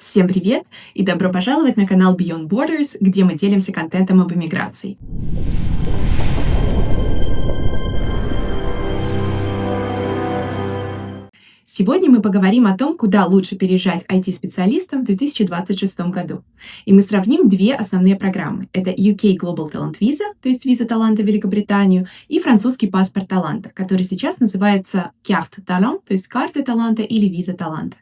Всем привет и добро пожаловать на канал Beyond Borders, где мы делимся контентом об иммиграции. Сегодня мы поговорим о том, куда лучше переезжать IT-специалистам в 2026 году. И мы сравним две основные программы. Это UK Global Talent Visa, то есть виза таланта в Великобританию, и французский паспорт таланта, который сейчас называется Carte Talent, то есть карта таланта или виза таланта.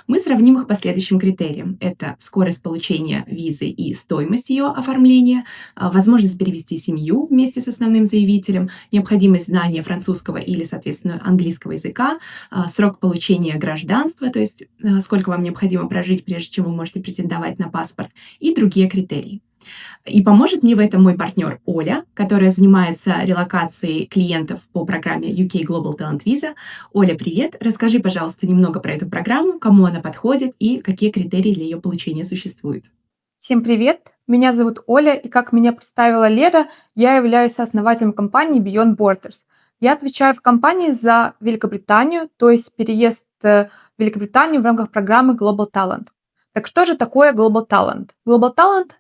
Мы сравним их по следующим критериям. Это скорость получения визы и стоимость ее оформления, возможность перевести семью вместе с основным заявителем, необходимость знания французского или, соответственно, английского языка, срок получения гражданства, то есть сколько вам необходимо прожить, прежде чем вы можете претендовать на паспорт, и другие критерии. И поможет мне в этом мой партнер Оля, которая занимается релокацией клиентов по программе UK Global Talent Visa. Оля, привет! Расскажи, пожалуйста, немного про эту программу, кому она подходит и какие критерии для ее получения существуют. Всем привет! Меня зовут Оля, и как меня представила Лера, я являюсь сооснователем компании Beyond Borders. Я отвечаю в компании за Великобританию, то есть переезд в Великобританию в рамках программы Global Talent. Так что же такое Global Talent? Global Talent,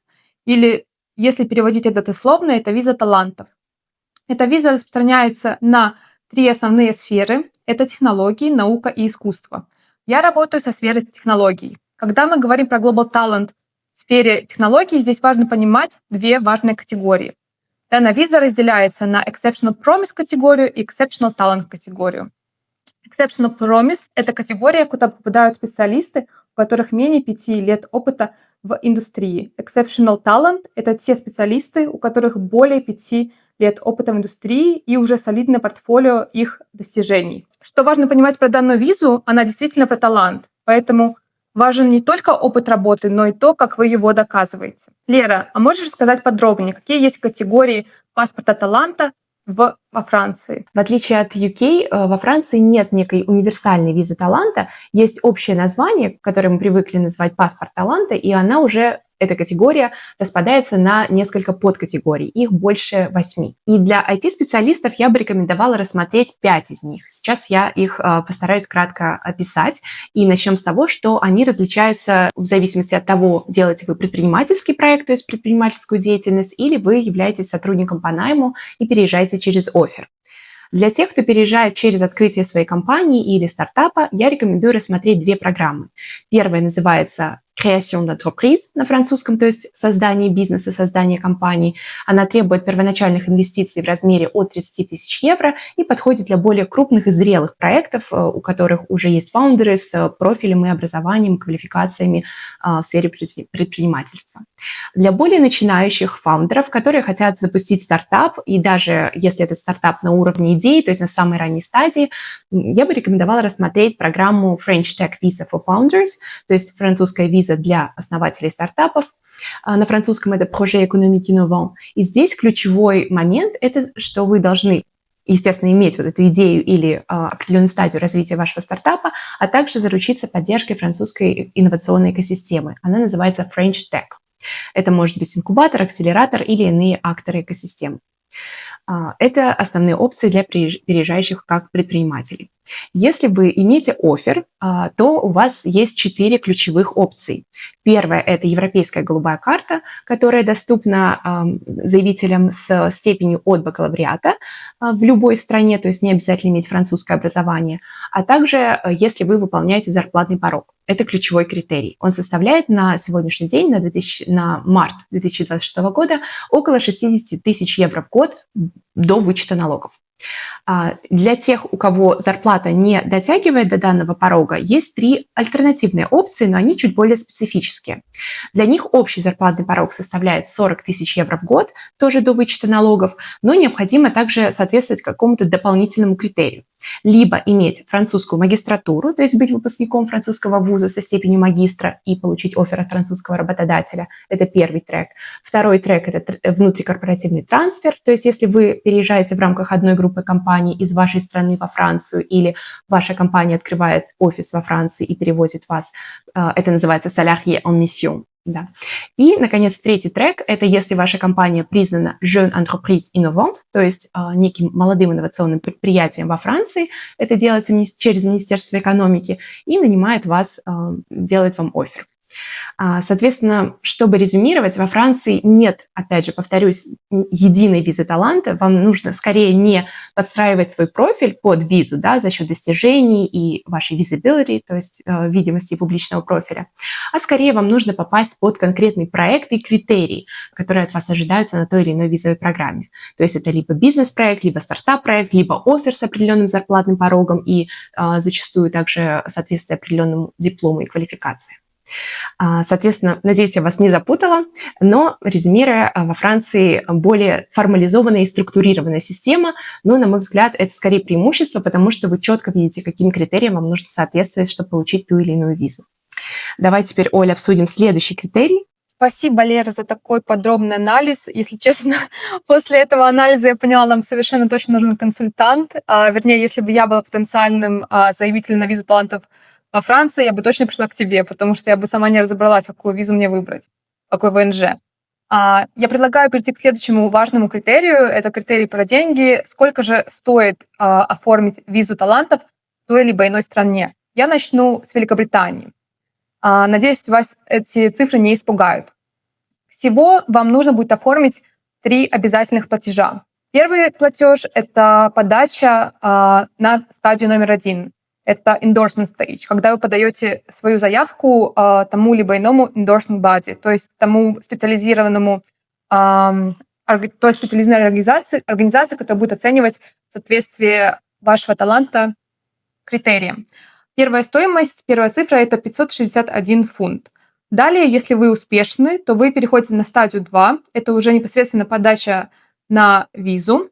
или если переводить это дословно, это виза талантов. Эта виза распространяется на три основные сферы. Это технологии, наука и искусство. Я работаю со сферой технологий. Когда мы говорим про Global Talent в сфере технологий, здесь важно понимать две важные категории. Данная виза разделяется на Exceptional Promise категорию и Exceptional Talent категорию. Exceptional Promise – это категория, куда попадают специалисты, у которых менее 5 лет опыта в индустрии. Exceptional Talent – это те специалисты, у которых более 5 лет опыта в индустрии и уже солидное портфолио их достижений. Что важно понимать про данную визу, она действительно про талант, поэтому важен не только опыт работы, но и то, как вы его доказываете. Лера, а можешь рассказать подробнее, какие есть категории паспорта таланта во Франции? В отличие от UK, во Франции нет некой универсальной визы таланта, есть общее название, которое мы привыкли называть паспорт таланта, и она уже, эта категория, распадается на несколько подкатегорий, их больше 8. И для IT-специалистов я бы рекомендовала рассмотреть 5 из них. Сейчас я их постараюсь кратко описать, и начнем с того, что они различаются в зависимости от того, делаете вы предпринимательский проект, то есть предпринимательскую деятельность, или вы являетесь сотрудником по найму и переезжаете через оффер. Для тех, кто переезжает через открытие своей компании или стартапа, я рекомендую рассмотреть две программы. Первая называется Création d'entreprise на французском, то есть создание бизнеса, создание компании. Она требует первоначальных инвестиций в размере от 30 тысяч евро и подходит для более крупных и зрелых проектов, у которых уже есть фаундеры с профилем и образованием, квалификациями в сфере предпринимательства. Для более начинающих фаундеров, которые хотят запустить стартап, и даже если этот стартап на уровне идеи, то есть на самой ранней стадии, я бы рекомендовала рассмотреть программу French Tech Visa for Founders, то есть французская виза для основателей стартапов. На французском это Projet économique innovant. И здесь ключевой момент – это что вы должны, естественно, иметь вот эту идею или определенную стадию развития вашего стартапа, а также заручиться поддержкой французской инновационной экосистемы. Она называется French Tech. Это может быть инкубатор, акселератор или иные акторы экосистемы. Это основные опции для переезжающих как предпринимателей. Если вы имеете оффер, то у вас есть 4 ключевых опции. Первая – это европейская голубая карта, которая доступна заявителям с степенью от бакалавриата в любой стране, то есть не обязательно иметь французское образование, а также если вы выполняете зарплатный порог. Это ключевой критерий. Он составляет на сегодняшний день, на март 2026 года, около 60 тысяч евро в год до вычета налогов. Для тех, у кого зарплата не дотягивает до данного порога, есть 3 альтернативные опции, но они чуть более специфические. Для них общий зарплатный порог составляет 40 тысяч евро в год, тоже до вычета налогов, но необходимо также соответствовать какому-то дополнительному критерию. Либо иметь французскую магистратуру, то есть быть выпускником французского вуза со степенью магистра и получить оффер от французского работодателя. Это первый трек. Второй трек – это внутрикорпоративный трансфер, то есть если вы переезжаете в рамках одной группы компаний из вашей страны во Францию или ваша компания открывает офис во Франции и перевозит вас, это называется salarié en mission. Да. И, наконец, третий трек – это если ваша компания признана Jeune Entreprise Innovante, то есть неким молодым инновационным предприятием во Франции, это делается через Министерство экономики, и нанимает вас, делает вам оффер. Соответственно, чтобы резюмировать, во Франции нет, опять же, повторюсь, единой визы таланта. Вам нужно скорее не подстраивать свой профиль под визу, да, за счет достижений и вашей visibility, то есть видимости публичного профиля, а скорее вам нужно попасть под конкретный проект и критерии, которые от вас ожидаются на той или иной визовой программе. То есть это либо бизнес-проект, либо стартап-проект, либо оффер с определенным зарплатным порогом и зачастую также соответствие определенному диплому и квалификации. Соответственно, надеюсь, я вас не запутала, но, резюмируя, во Франции более формализованная и структурированная система, но, на мой взгляд, это скорее преимущество, потому что вы четко видите, каким критериям вам нужно соответствовать, чтобы получить ту или иную визу. Давай теперь, Оля, обсудим следующий критерий. Спасибо, Лера, за такой подробный анализ. Если честно, после этого анализа я поняла, нам совершенно точно нужен консультант. Вернее, если бы я была потенциальным заявителем на визу талантов во Франции, я бы точно пришла к тебе, потому что я бы сама не разобралась, какую визу мне выбрать, какой ВНЖ. Я предлагаю перейти к следующему важному критерию. Это критерий про деньги. Сколько же стоит оформить визу талантов в той либо иной стране? Я начну с Великобритании. Надеюсь, вас эти цифры не испугают. Всего вам нужно будет оформить 3 обязательных платежа. Первый платеж – это подача на стадию номер 1. Это endorsement stage, когда вы подаете свою заявку тому либо иному endorsing body, то есть тому специализированной организации, которая будет оценивать соответствие вашего таланта критериям. Первая стоимость, первая цифра – это 561 фунт. Далее, если вы успешны, то вы переходите на стадию 2. Это уже непосредственно подача на визу,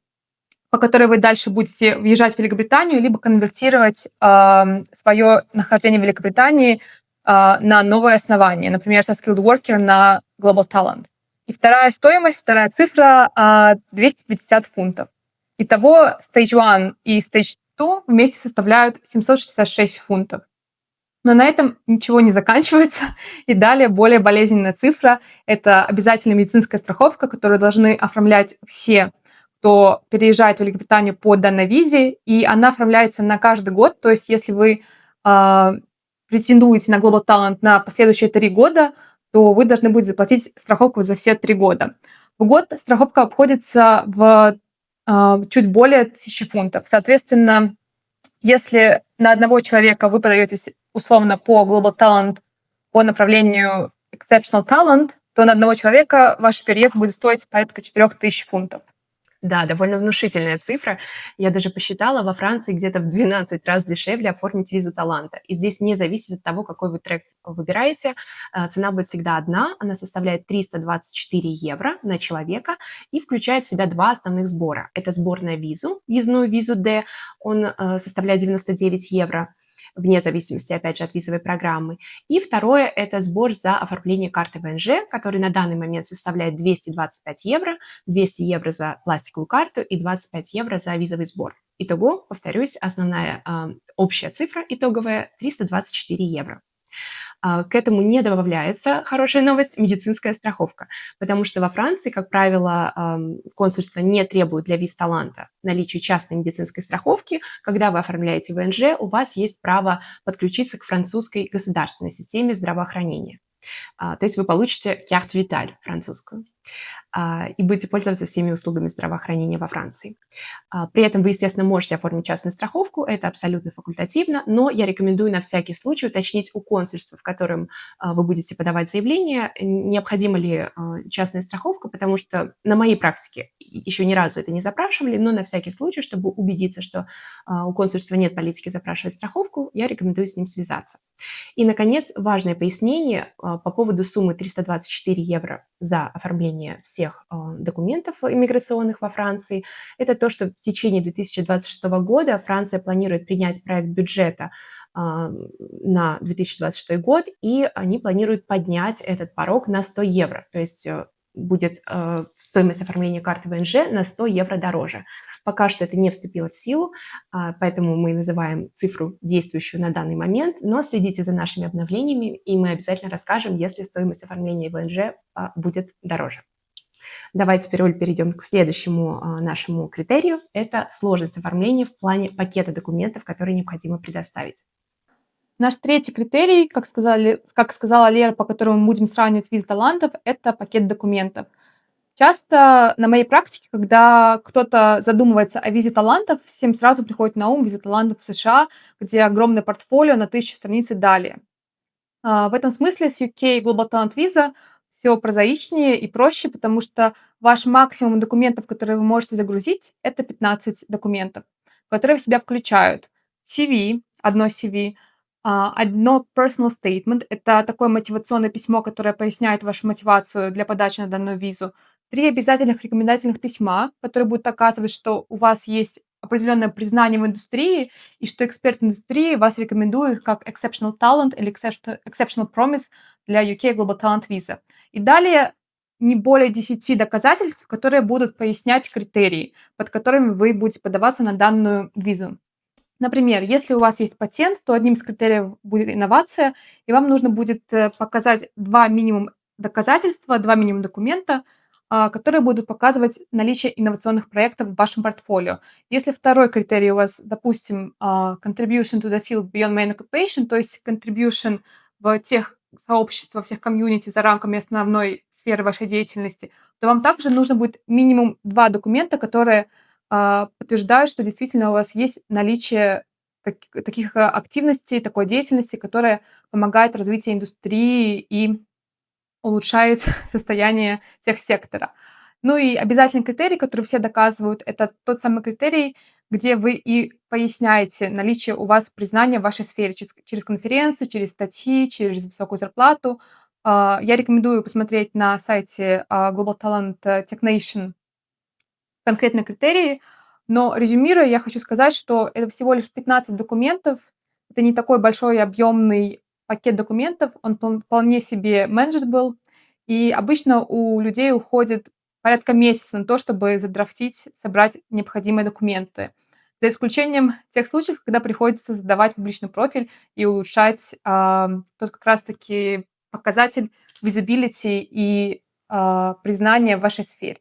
по которой вы дальше будете въезжать в Великобританию, либо конвертировать свое нахождение в Великобритании на новое основание, например, со Skilled Worker на Global Talent. И вторая стоимость, вторая цифра – 250 фунтов. Итого Stage 1 и Stage 2 вместе составляют 766 фунтов. Но на этом ничего не заканчивается. И далее более болезненная цифра – это обязательная медицинская страховка, которую должны оформлять все, кто переезжает в Великобританию по данной визе, и она оформляется на каждый год. То есть если вы претендуете на Global Talent на последующие 3 года, то вы должны будете заплатить страховку за все 3 года. В год страховка обходится в чуть более 1000 фунтов. Соответственно, если на одного человека вы подаетесь условно по Global Talent по направлению Exceptional Talent, то на одного человека ваш переезд будет стоить порядка 4000 фунтов. Да, довольно внушительная цифра. Я даже посчитала, во Франции где-то в 12 раз дешевле оформить визу таланта. И здесь не зависит от того, какой вы трек выбираете. Цена будет всегда одна. Она составляет 324 евро на человека и включает в себя 2 основных сбора. Это сбор на визу, въездную визу D, он составляет 99 евро, вне зависимости, опять же, от визовой программы. И второе – это сбор за оформление карты ВНЖ, который на данный момент составляет 225 евро, 200 евро за пластиковую карту и 25 евро за визовый сбор. Итого, повторюсь, основная общая цифра итоговая – 324 евро. К этому не добавляется, хорошая новость, медицинская страховка, потому что во Франции, как правило, консульство не требует для виз таланта наличия частной медицинской страховки. Когда вы оформляете ВНЖ, у вас есть право подключиться к французской государственной системе здравоохранения. То есть вы получите carte vitale французскую и будете пользоваться всеми услугами здравоохранения во Франции. При этом вы, естественно, можете оформить частную страховку, это абсолютно факультативно, но я рекомендую на всякий случай уточнить у консульства, в котором вы будете подавать заявление, необходима ли частная страховка, потому что на моей практике еще ни разу это не запрашивали, но на всякий случай, чтобы убедиться, что у консульства нет политики запрашивать страховку, я рекомендую с ним связаться. И, наконец, важное пояснение по поводу суммы 324 евро за оформление всех документов иммиграционных во Франции. Это то, что в течение 2026 года Франция планирует принять проект бюджета на 2026 год, и они планируют поднять этот порог на 100 евро. То есть будет стоимость оформления карты ВНЖ на 100 евро дороже. Пока что это не вступило в силу, поэтому мы называем цифру действующую на данный момент, но следите за нашими обновлениями, и мы обязательно расскажем, если стоимость оформления ВНЖ будет дороже. Давайте теперь, Оль, перейдем к следующему нашему критерию. Это сложность оформления в плане пакета документов, которые необходимо предоставить. Наш третий критерий, как сказала Лера, по которому мы будем сравнивать визы талантов, это пакет документов. Часто на моей практике, когда кто-то задумывается о визе талантов, всем сразу приходит на ум виза талантов в США, где огромное портфолио на 1000 страниц и далее. В этом смысле с UK Global Talent Visa все прозаичнее и проще, потому что ваш максимум документов, которые вы можете загрузить, это 15 документов, которые в себя включают CV, одно CV, одно personal statement, это такое мотивационное письмо, которое поясняет вашу мотивацию для подачи на данную визу, 3 обязательных рекомендательных письма, которые будут доказывать, что у вас есть определенное признание в индустрии, и что эксперт индустрии вас рекомендует как exceptional talent или exceptional promise для UK Global Talent Visa. И далее не более 10 доказательств, которые будут пояснять критерии, под которыми вы будете подаваться на данную визу. Например, если у вас есть патент, то одним из критериев будет инновация, и вам нужно будет показать 2 минимум доказательства, 2 минимум документа, которые будут показывать наличие инновационных проектов в вашем портфолио. Если второй критерий у вас, допустим, contribution to the field beyond main occupation, то есть contribution в тех сообществах, в тех комьюнити за рамками основной сферы вашей деятельности, то вам также нужно будет минимум 2 документа, которые подтверждают, что действительно у вас есть наличие таких активностей, такой деятельности, которая помогает развитию индустрии и улучшает состояние техсектора. Ну и обязательный критерий, который все доказывают, это тот самый критерий, где вы и поясняете наличие у вас признания в вашей сфере через конференции, через статьи, через высокую зарплату. Я рекомендую посмотреть на сайте Global Talent Tech Nation конкретные критерии, но резюмируя, я хочу сказать, что это всего лишь 15 документов. Это не такой большой и объемный пакет документов, он вполне себе manageable, и обычно у людей уходит порядка месяца на то, чтобы задрафтить, собрать необходимые документы. За исключением тех случаев, когда приходится создавать публичный профиль и улучшать тот как раз-таки показатель visibility и признания в вашей сфере.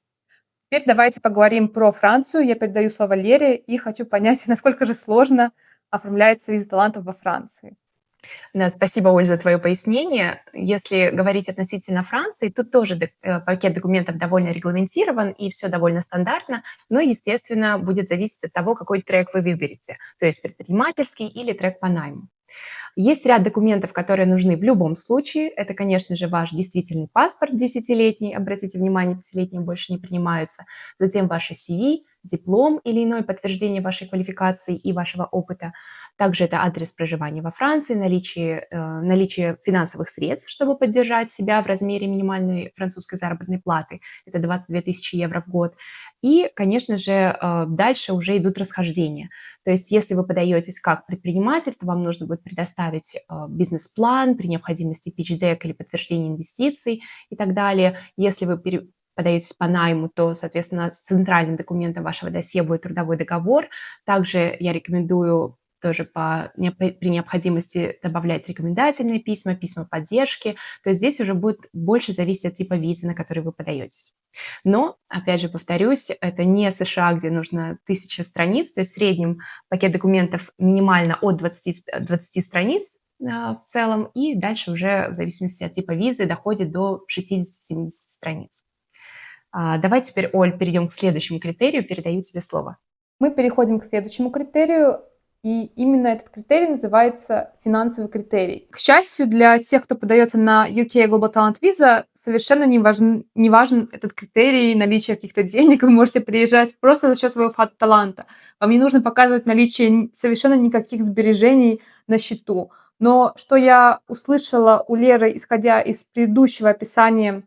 Теперь давайте поговорим про Францию. Я передаю слово Лере и хочу понять, насколько же сложно оформляется виза талантов во Франции. Да, спасибо, Оль, за твое пояснение. Если говорить относительно Франции, тут тоже пакет документов довольно регламентирован и все довольно стандартно, но, естественно, будет зависеть от того, какой трек вы выберете, то есть предпринимательский или трек по найму. Есть ряд документов, которые нужны в любом случае. Это, конечно же, ваш действительный паспорт 10-летний, обратите внимание, 5-летние больше не принимаются. Затем ваше CV, диплом или иное подтверждение вашей квалификации и вашего опыта. Также это адрес проживания во Франции, наличие финансовых средств, чтобы поддержать себя в размере минимальной французской заработной платы. Это 22 тысячи евро в год. И, конечно же, дальше уже идут расхождения. То есть если вы подаетесь как предприниматель, то вам нужно будет предоставить бизнес-план, при необходимости pitch-deck или подтверждение инвестиций и так далее. Если вы подаетесь по найму, то, соответственно, с центральным документом вашего досье будет трудовой договор. Также я рекомендую тоже при необходимости добавлять рекомендательные письма, письма поддержки. То есть здесь уже будет больше зависеть от типа визы, на который вы подаетесь. Но, опять же, повторюсь, это не США, где нужно 1000 страниц, то есть в среднем пакет документов минимально от 20 страниц в целом, и дальше уже в зависимости от типа визы доходит до 60-70 страниц. Давай теперь, Оль, перейдем к следующему критерию, передаю тебе слово. Мы переходим к следующему критерию, и именно этот критерий называется финансовый критерий. К счастью, для тех, кто подается на UK Global Talent Visa, совершенно не важен этот критерий наличия каких-то денег. Вы можете приезжать просто за счет своего таланта. Вам не нужно показывать наличие совершенно никаких сбережений на счету. Но что я услышала у Леры, исходя из предыдущего описания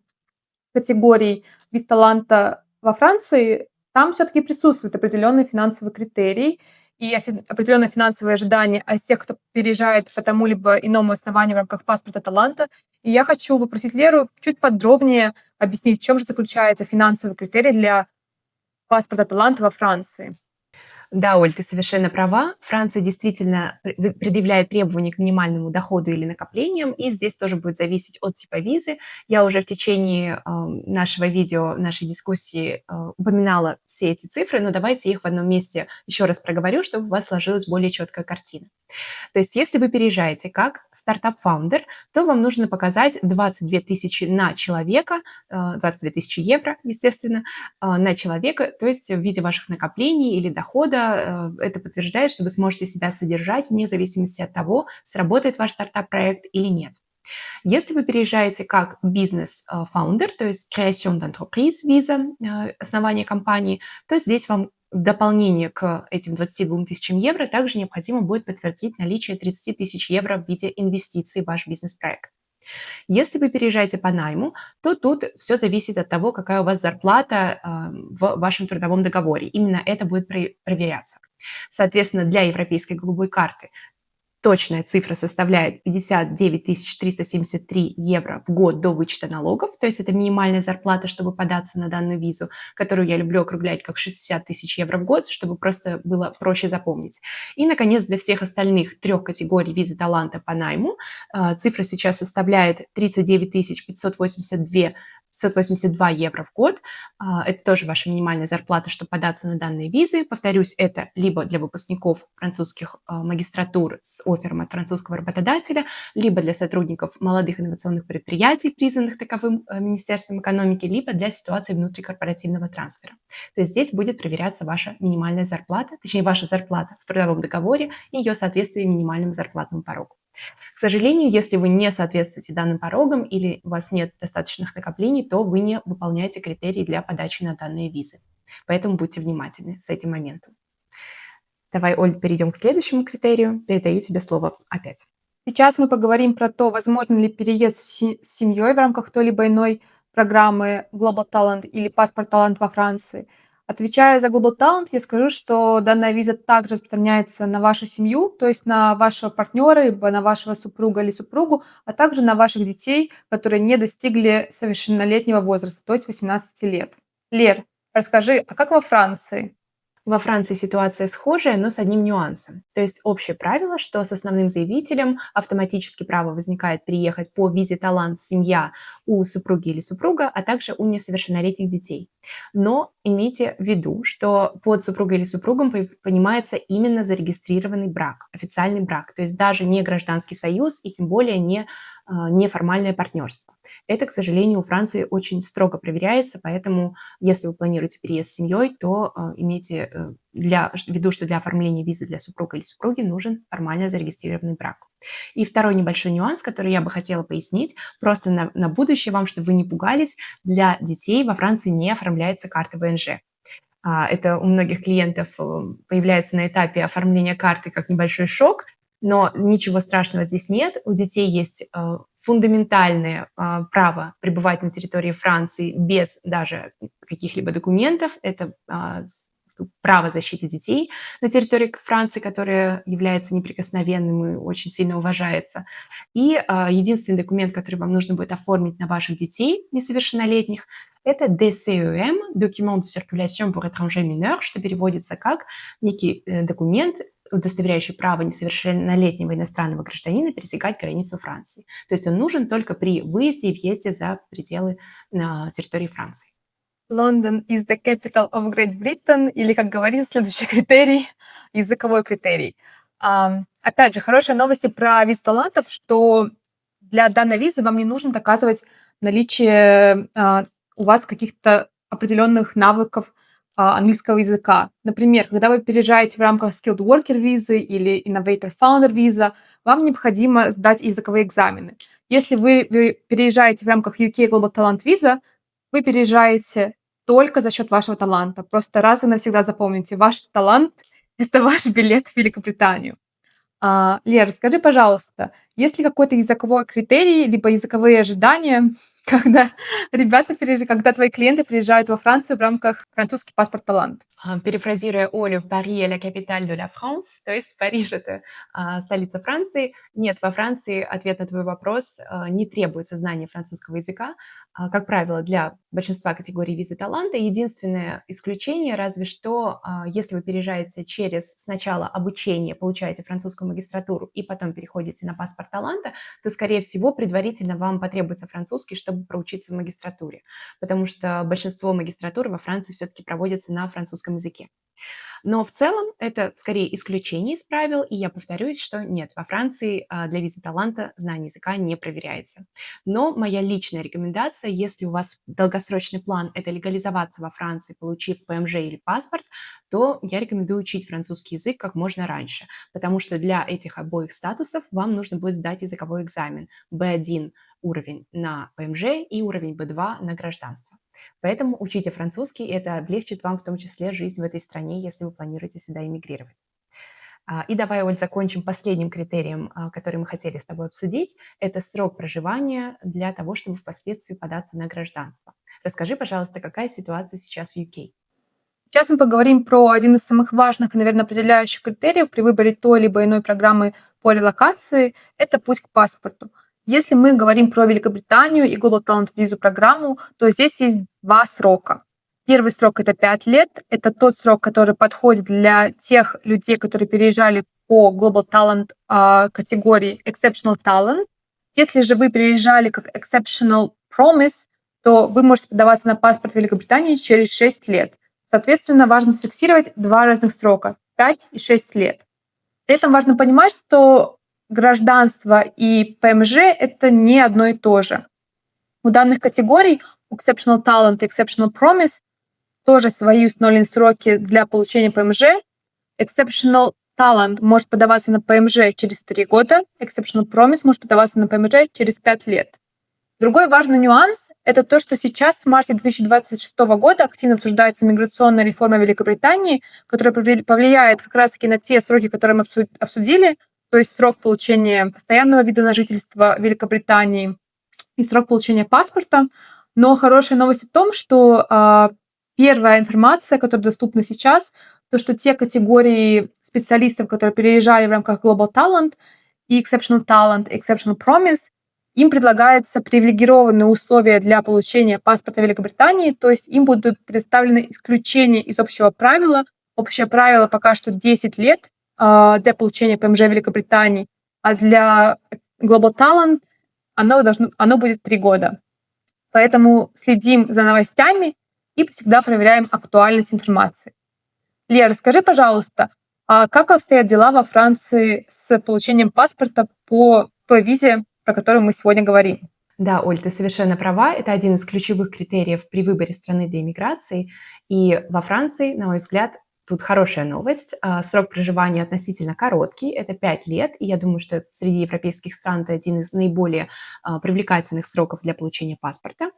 категорий виз таланта во Франции, там все-таки присутствует определенный финансовый критерий и определенные финансовые ожидания от тех, кто переезжает по тому либо иному основанию в рамках паспорта таланта. И я хочу попросить Леру чуть подробнее объяснить, в чем же заключается финансовый критерий для паспорта таланта во Франции. Да, Оль, ты совершенно права. Франция действительно предъявляет требования к минимальному доходу или накоплениям, и здесь тоже будет зависеть от типа визы. Я уже в течение нашего видео, нашей дискуссии упоминала все эти цифры, но давайте их в одном месте еще раз проговорю, чтобы у вас сложилась более четкая картина. То есть если вы переезжаете как стартап-фаундер, то вам нужно показать 22 тысячи на человека, 22 тысячи евро, естественно, на человека, то есть в виде ваших накоплений или дохода. Это подтверждает, что вы сможете себя содержать вне зависимости от того, сработает ваш стартап-проект или нет. Если вы переезжаете как бизнес-фаундер, то есть création d'entreprise виза, основание компании, то здесь вам в дополнение к этим 22 тысячам евро также необходимо будет подтвердить наличие 30 тысяч евро в виде инвестиций в ваш бизнес-проект. Если вы переезжаете по найму, то тут все зависит от того, какая у вас зарплата в вашем трудовом договоре. Именно это будет проверяться. Соответственно, для европейской голубой карты точная цифра составляет 59 373 евро в год до вычета налогов, то есть это минимальная зарплата, чтобы податься на данную визу, которую я люблю округлять как 60 тысяч евро в год, чтобы просто было проще запомнить. И, наконец, для всех остальных 3 категорий визы таланта по найму цифра сейчас составляет 39 582 евро в год. Это тоже ваша минимальная зарплата, чтобы податься на данные визы. Повторюсь, это либо для выпускников французских магистратур с оффером от французского работодателя, либо для сотрудников молодых инновационных предприятий, признанных таковым Министерством экономики, либо для ситуации внутрикорпоративного трансфера. То есть здесь будет проверяться ваша минимальная зарплата, точнее ваша зарплата в трудовом договоре и ее соответствие минимальному зарплатному порогу. К сожалению, если вы не соответствуете данным порогам или у вас нет достаточных накоплений, то вы не выполняете критерии для подачи на данные визы. Поэтому будьте внимательны с этим моментом. Давай, Оль, перейдем к следующему критерию. Передаю тебе слово опять. Сейчас мы поговорим про то, возможно ли переезд с семьей в рамках той либо иной программы Global Talent или Паспорт Талант во Франции. Отвечая за Global Talent, я скажу, что данная виза также распространяется на вашу семью, то есть на вашего партнера, либо на вашего супруга или супругу, а также на ваших детей, которые не достигли совершеннолетнего возраста, то есть 18 лет. Лер, расскажи, а как во Франции? Во Франции ситуация схожая, но с одним нюансом. То есть общее правило, что с основным заявителем автоматически право возникает приехать по визе талант семья у супруги или супруга, а также у несовершеннолетних детей. Но имейте в виду, что под супругой или супругом понимается именно зарегистрированный брак, официальный брак, то есть даже не гражданский союз и тем более не неформальное партнерство. Это, к сожалению, у Франции очень строго проверяется, поэтому если вы планируете переезд с семьей, то имейте в виду, что для оформления визы для супруга или супруги нужен формально зарегистрированный брак. И второй небольшой нюанс, который я бы хотела пояснить, просто на будущее вам, чтобы вы не пугались, для детей во Франции не оформляется карта ВНЖ. Это у многих клиентов появляется на этапе оформления карты как небольшой шок, но ничего страшного здесь нет. У детей есть фундаментальное право пребывать на территории Франции без даже каких-либо документов. Это право защиты детей на территории Франции, которое является неприкосновенным и очень сильно уважается. И единственный документ, который вам нужно будет оформить на ваших детей несовершеннолетних, это DCEM, Document de Circulation pour étrangers mineurs, что переводится как некий документ, удостоверяющий право несовершеннолетнего иностранного гражданина пересекать границу Франции. То есть он нужен только при выезде и въезде за пределы территории Франции. London is the capital of Great Britain, или, как говорится, следующий критерий, языковой критерий. Опять же, хорошие новости про визу талантов, что для данной визы вам не нужно доказывать наличие у вас каких-то определенных навыков английского языка. Например, когда вы переезжаете в рамках Skilled Worker визы или Innovator Founder виза, вам необходимо сдать языковые экзамены. Если вы переезжаете в рамках UK Global Talent виза, вы переезжаете только за счет вашего таланта. Просто раз и навсегда запомните, ваш талант – это ваш билет в Великобританию. Лера, скажи, пожалуйста, есть ли какой-то языковой критерий, либо языковые ожидания, когда когда твои клиенты приезжают во Францию в рамках «Французский паспорт талант». Перефразируя Олю, Пари est la capitale de la France, то есть Париж — это столица Франции. Нет, во Франции, ответ на твой вопрос, не требуется знание французского языка. Как правило, для большинства категорий визы таланта единственное исключение, разве что, если вы переезжаете через сначала обучение, получаете французскую магистратуру и потом переходите на паспорт таланта, то, скорее всего, предварительно вам потребуется французский, чтобы проучиться в магистратуре, потому что большинство магистратур во Франции все-таки проводятся на французском языке. Но в целом это скорее исключение из правил, и я повторюсь, что нет, во Франции для визы таланта знание языка не проверяется. Но моя личная рекомендация, если у вас долгосрочный план — это легализоваться во Франции, получив ПМЖ или паспорт, то я рекомендую учить французский язык как можно раньше, потому что для этих обоих статусов вам нужно будет сдать языковой экзамен B1 уровень на ПМЖ и уровень B2 на гражданство. Поэтому учите французский, и это облегчит вам в том числе жизнь в этой стране, если вы планируете сюда эмигрировать. И давай, Оль, закончим последним критерием, который мы хотели с тобой обсудить. Это срок проживания для того, чтобы впоследствии податься на гражданство. Расскажи, пожалуйста, какая ситуация сейчас в UK? Сейчас мы поговорим про один из самых важных и, наверное, определяющих критериев при выборе той либо иной программы по релокации — это путь к паспорту. Если мы говорим про Великобританию и Global Talent визу программу, то здесь есть два срока. Первый срок — это 5 лет. Это тот срок, который подходит для тех людей, которые переезжали по Global Talent категории Exceptional Talent. Если же вы переезжали как Exceptional Promise, то вы можете подаваться на паспорт Великобритании через 6 лет. Соответственно, важно зафиксировать два разных срока — 5 и 6 лет. При этом важно понимать, что гражданство и ПМЖ — это не одно и то же. У данных категорий, у Exceptional Talent и Exceptional Promise, тоже свои установленные сроки для получения ПМЖ. Exceptional Talent может подаваться на ПМЖ через 3 года, Exceptional Promise может подаваться на ПМЖ через 5 лет. Другой важный нюанс — это то, что сейчас, в марте 2026 года, активно обсуждается миграционная реформа Великобритании, которая повлияет как раз-таки на те сроки, которые мы обсудили, то есть срок получения постоянного вида на жительство в Великобритании и срок получения паспорта. Но хорошая новость в том, что первая информация, которая доступна сейчас, то, что те категории специалистов, которые переезжали в рамках Global Talent и Exceptional Talent, и Exceptional Promise, им предлагаются привилегированные условия для получения паспорта Великобритании, то есть им будут предоставлены исключения из общего правила. Общее правило пока что 10 лет для получения ПМЖ Великобритании, а для Global Talent оно будет 3 года. Поэтому следим за новостями и всегда проверяем актуальность информации. Лера, скажи, пожалуйста, как обстоят дела во Франции с получением паспорта по той визе, про которую мы сегодня говорим? Да, Оль, ты совершенно права. Это один из ключевых критериев при выборе страны для иммиграции. И во Франции, на мой взгляд, тут хорошая новость. Срок проживания относительно короткий, это 5 лет. И я думаю, что среди европейских стран это один из наиболее привлекательных сроков для получения паспорта.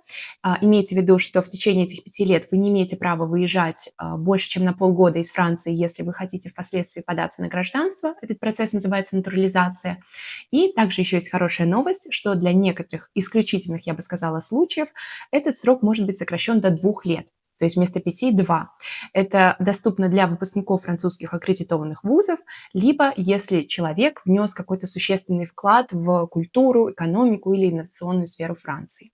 Имейте в виду, что в течение этих 5 лет вы не имеете права выезжать больше, чем на полгода из Франции, если вы хотите впоследствии податься на гражданство. Этот процесс называется натурализация. И также еще есть хорошая новость, что для некоторых исключительных, я бы сказала, случаев этот срок может быть сокращен до 2 лет. То есть вместо 5 – 2. Это доступно для выпускников французских аккредитованных вузов, либо если человек внес какой-то существенный вклад в культуру, экономику или инновационную сферу Франции.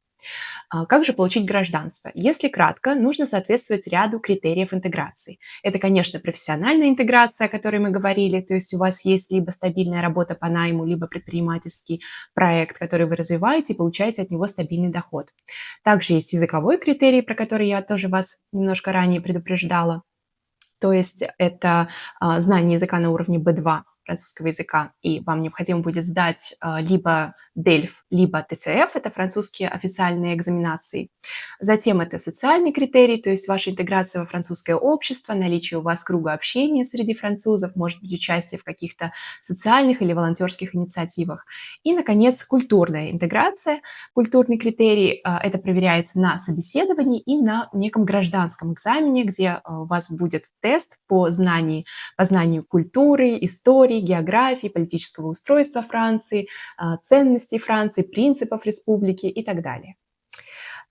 Как же получить гражданство? Если кратко, нужно соответствовать ряду критериев интеграции. Это, конечно, профессиональная интеграция, о которой мы говорили, то есть у вас есть либо стабильная работа по найму, либо предпринимательский проект, который вы развиваете и получаете от него стабильный доход. Также есть языковой критерий, про который я тоже вас немножко ранее предупреждала. То есть это знание языка на уровне B2 французского языка, и вам необходимо будет сдать либо DELF, либо TCF, это французские официальные экзаменации. Затем это социальный критерий, то есть ваша интеграция во французское общество, наличие у вас круга общения среди французов, может быть, участие в каких-то социальных или волонтерских инициативах. И, наконец, культурная интеграция. Культурный критерий это проверяется на собеседовании и на неком гражданском экзамене, где у вас будет тест по знанию культуры, истории, географии, политического устройства Франции, ценностей Франции, принципов республики и так далее.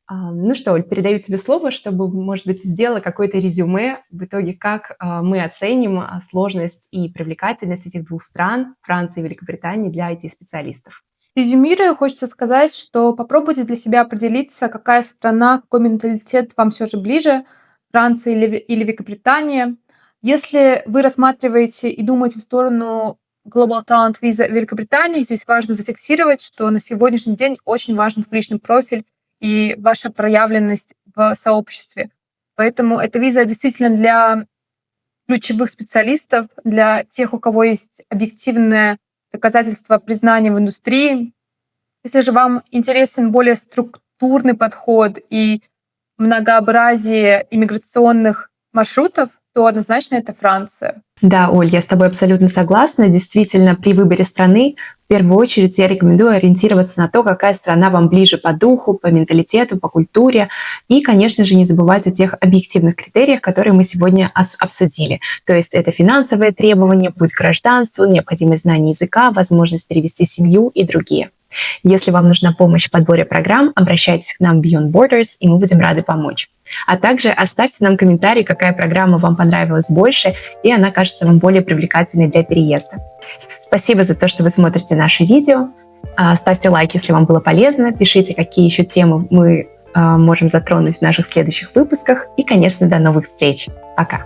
Ну что, Оль, передаю тебе слово, чтобы, может быть, ты сделала какое-то резюме в итоге, как мы оценим сложность и привлекательность этих двух стран, Франции и Великобритании, для IT-специалистов. Резюмируя, хочется сказать, что попробуйте для себя определиться, какая страна, какой менталитет вам все же ближе, Франция или Великобритания. Если вы рассматриваете и думаете в сторону Global Talent Visa Великобритании, здесь важно зафиксировать, что на сегодняшний день очень важен личный профиль и ваша проявленность в сообществе. Поэтому эта виза действительно для ключевых специалистов, для тех, у кого есть объективное доказательство признания в индустрии. Если же вам интересен более структурный подход и многообразие иммиграционных маршрутов, то однозначно это Франция. Да, Оль, я с тобой абсолютно согласна. Действительно, при выборе страны в первую очередь я рекомендую ориентироваться на то, какая страна вам ближе по духу, по менталитету, по культуре. И, конечно же, не забывать о тех объективных критериях, которые мы сегодня обсудили. То есть это финансовые требования, путь к гражданству, необходимость знания языка, возможность перевести семью и другие. Если вам нужна помощь в подборе программ, обращайтесь к нам в Beyond Borders, и мы будем рады помочь. А также оставьте нам комментарий, какая программа вам понравилась больше, и она кажется вам более привлекательной для переезда. Спасибо за то, что вы смотрите наши видео. Ставьте лайк, если вам было полезно. Пишите, какие еще темы мы можем затронуть в наших следующих выпусках. И, конечно, до новых встреч. Пока!